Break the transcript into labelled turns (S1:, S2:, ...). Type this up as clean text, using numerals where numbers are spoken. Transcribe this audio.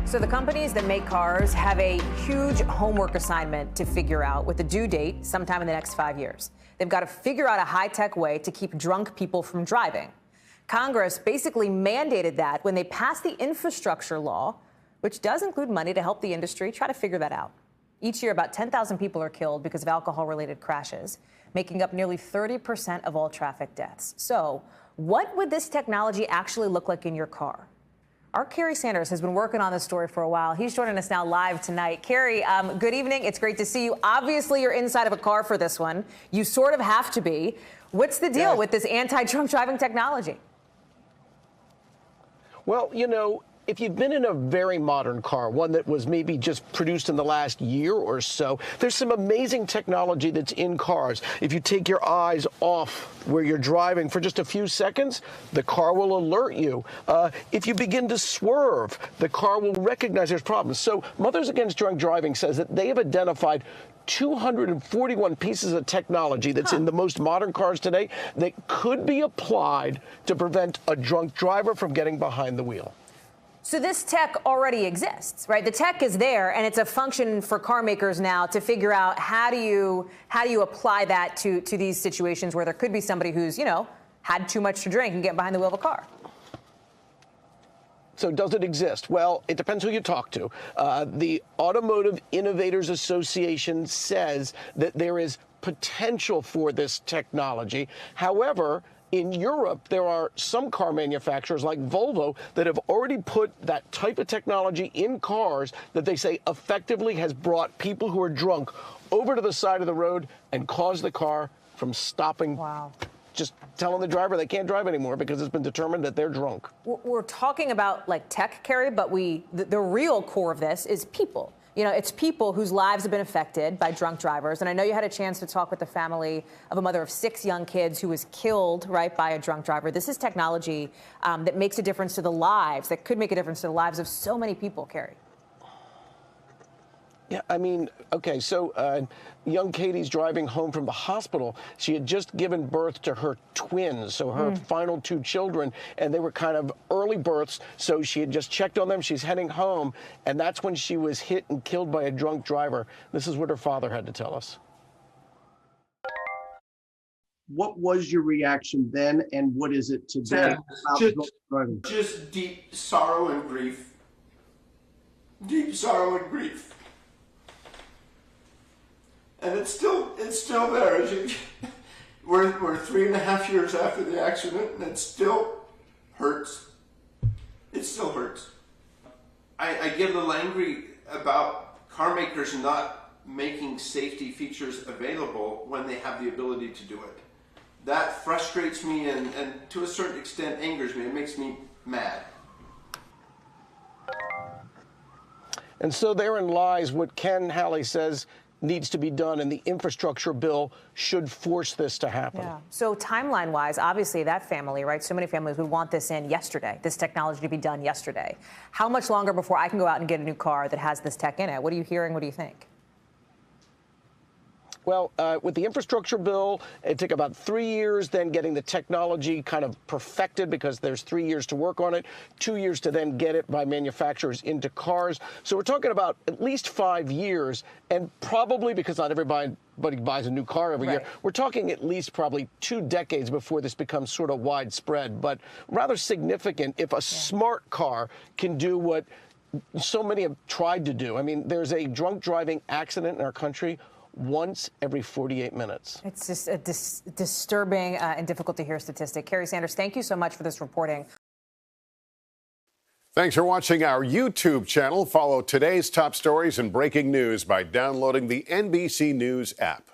S1: So the companies that make cars have a huge homework assignment to figure out with a due date sometime in the next 5 years. They've got to figure out a high-tech way to keep drunk people from driving. Congress basically mandated that when they passed the infrastructure law, which does include money to help the industry try to figure that out. Each year, about 10,000 people are killed because of alcohol-related crashes, making up nearly 30% of all traffic deaths. So what would this technology actually look like in your car? Our Kerry Sanders has been working on this story for a while. He's joining us now live tonight. Kerry, good evening. It's great to see you. Obviously, you're inside of a car for this one. You sort of have to be. What's the deal with this anti-drunk driving technology?
S2: Well, you know, if you've been in a very modern car, one that was maybe just produced in the last year or so, there's some amazing technology that's in cars. If you take your eyes off where you're driving for just a few seconds, the car will alert you. If you begin to swerve, the car will recognize there's problems. So Mothers Against Drunk Driving says that they have identified 241 pieces of technology that's in the most modern cars today that could be applied to prevent a drunk driver from getting behind the wheel.
S1: So this tech already exists, right? The tech is there, and it's a function for car makers now to figure out how do you apply that to these situations where there could be somebody who's, you know, had too much to drink and get behind the wheel of a car.
S2: So does it exist? Well, it depends who you talk to. The Automotive Innovators Association says that there is potential for this technology. However, in Europe, there are some car manufacturers like Volvo that have already put that type of technology in cars that they say effectively has brought people who are drunk over to the side of the road and caused the car from stopping.
S1: Wow.
S2: Just telling the driver they can't drive anymore because it's been determined that they're drunk.
S1: We're talking about like tech, Kerry, but the real core of this is people. You know, it's people whose lives have been affected by drunk drivers. And I know you had a chance to talk with the family of a mother of 6 young kids who was killed, right, by a drunk driver. This is technology that makes a difference to the lives, that could make a difference to the lives of so many people, Kerry.
S2: Yeah, I mean, okay, so young Katie's driving home from the hospital. She had just given birth to her twins, so her final 2 children, and they were kind of early births, so she had just checked on them. She's heading home, and that's when she was hit and killed by a drunk driver. This is what her father had to tell us.
S3: What was your reaction then, and what is it today?
S4: Just deep sorrow and grief. Deep sorrow and grief. And it's still there. We're 3.5 years after the accident, and it still hurts. It still hurts. I get a little angry about car makers not making safety features available when they have the ability to do it. That frustrates me and to a certain extent angers me. It makes me mad.
S2: And so therein lies what Ken Halley says needs to be done, and the infrastructure bill should force this to happen.
S1: Yeah. So timeline-wise, obviously that family, right, so many families would want this in yesterday, this technology to be done yesterday. How much longer before I can go out and get a new car that has this tech in it? What are you hearing? What do you think?
S2: Well, with the infrastructure bill, it took about 3 years, then getting the technology kind of perfected because there's 3 years to work on it, 2 years to then get it by manufacturers into cars. So we're talking about at least 5 years, and probably because not everybody buys a new car every year, we're talking at least probably 2 decades before this becomes sort of widespread, but rather significant if a smart car can do what so many have tried to do. I mean, there's a drunk driving accident in our country once every 48 minutes.
S1: It's just a disturbing and difficult to hear statistic. Kerry Sanders, thank you so much for this reporting.
S5: Thanks for watching our YouTube channel. Follow today's top stories and breaking news by downloading the NBC News app.